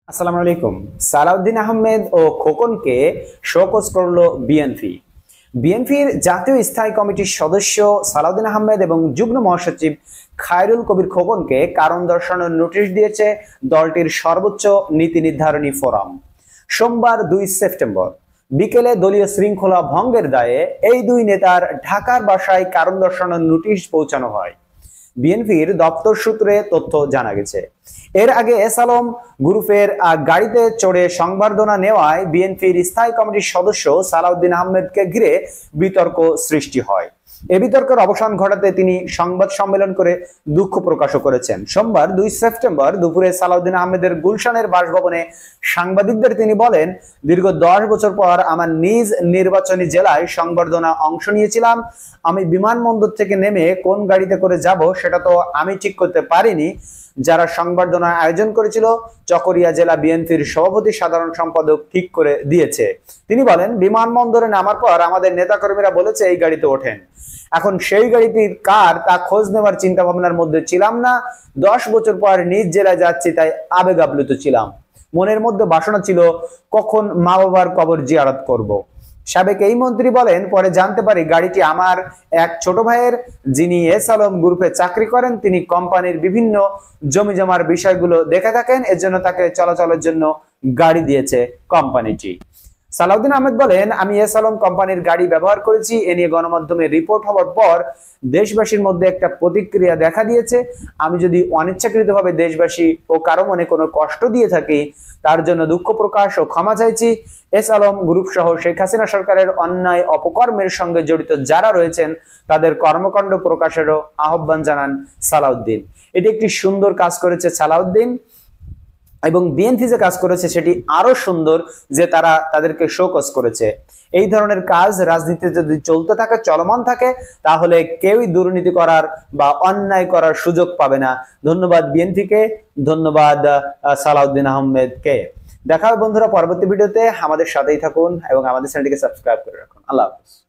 আসসালামু আলাইকুম। সালাউদ্দিন আহমেদ ও খোকনকে শোকজ করলো বিএনপি। বিএনপির জাতীয় স্থায়ী কমিটির সদস্য সালাউদ্দিন আহমেদ এবং যুগ্ম মহাসচিব খায়রুল কবির খোকনকে কারণ দর্শানোর নোটিশ দিয়েছে দলটির সর্বোচ্চ নীতি নির্ধারণী ফোরাম। সোমবার 2 সেপ্টেম্বর বিকেলে দলীয় শৃঙ্খলা ভঙ্গের দায়ে এই দুই নেতার ঢাকার বাসায় কারণ দর্শানোর নোটিশ পৌঁছানো হয়। বিএনপির দপ্তর সূত্রে তথ্য জানা গেছে। এর আগে এস আলম গ্রুপের গাড়িতে চড়ে সংবর্ধনা নেওয়ায় বিএনপির স্থায়ী কমিটির সদস্য সালাউদ্দিন আহমেদকে ঘিরে বিতর্ক সৃষ্টি হয়। এ বিতর্কের অবসান ঘটাতে তিনি সংবাদ সম্মেলন করে দুঃখ প্রকাশও করেছেন। সোমবার 2 সেপ্টেম্বর দুপুরে সালাউদ্দিন আহমেদের গুলশানের বাসভবনে সাংবাদিকদের তিনি বলেন, দীর্ঘ 10 বছর পর আমার নিজ নির্বাচনী জেলায় সংবর্ধনা অংশ নিয়েছিলাম। আমি বিমানবন্দর থেকে নেমে কোন গাড়িতে করে যাব সেটা তো আমি ঠিক করতে পারিনি। যারা সংবর্ধনা আয়োজন করেছিল চকরিয়া জেলা বিএনপির সভাপতি সাধারণ সম্পাদক ঠিক করে দিয়েছে। তিনি বলেন, বিমানবন্দরে নামার পর আমাদের নেতাকর্মীরা বলেছে এই গাড়িতে ওঠেন। এখন সেই গাড়িটির কার তা খোঁজ নেওয়ার চিন্তা ভাবনার মধ্যে ছিলাম না। 10 বছর পর নিজ জেলায় যাচ্ছি তাই আবেগ আপ্লুত ছিলাম। মনের মধ্যে বাসনা ছিল কখন মা বাবার কবর জিয়ারত করব। সাবেক এই মন্ত্রী বলেন, পরে জানতে পারি গাড়িটি আমার এক ছোট ভাইয়ের, যিনি এস আলম গ্রুপে চাকরি করেন। তিনি কোম্পানির বিভিন্ন জমি জমার বিষয়গুলো দেখে থাকেন, এজন্য তাকে চলাচলের জন্য গাড়ি দিয়েছে কোম্পানিটি। সালাউদ্দিন আহমেদ বলেন, আমি এস আলম কোম্পানির গাড়ি ব্যবহার করেছি। এ নিয়ে গণমাধ্যমে রিপোর্ট হওয়ার পর দেশবাসীর মধ্যে একটা প্রতিক্রিয়া দেখা দিয়েছে। আমি যদি অনিচ্ছাকৃতভাবে দেশবাসী ও কারো মনে কোনো কষ্ট দিয়ে থাকি তার জন্য দুঃখ প্রকাশ ও ক্ষমা চাইছি। এস আলম গ্রুপ সহ শেখ হাসিনা সরকারের অন্যায় অপকর্মের সঙ্গে জড়িত যারা রয়েছেন তাদের কর্মকাণ্ড প্রকাশেরও আহ্বান জানান সালাউদ্দিন। এটি একটি সুন্দর কাজ করেছে সালাউদ্দিন, এবং বিএনপি যে কাজ করেছে সেটি আরো সুন্দর যে তারা তাদেরকে শোকজ করেছে। এই ধরনের কাজ রাজনীতিতে যদি চলতে থাকে, চলমান থাকে, তাহলে কেউই দুর্নীতি করার বা অন্যায় করার সুযোগ পাবে না। ধন্যবাদ বিএনপিকে, ধন্যবাদ সালাউদ্দিন আহমেদকে। দেখা হবে বন্ধুরা পরবর্তী ভিডিওতে। আমাদের সাথেই থাকুন এবং আমাদের চ্যানেলটিকে সাবস্ক্রাইব করে রাখুন। আল্লাহ হাফেজ।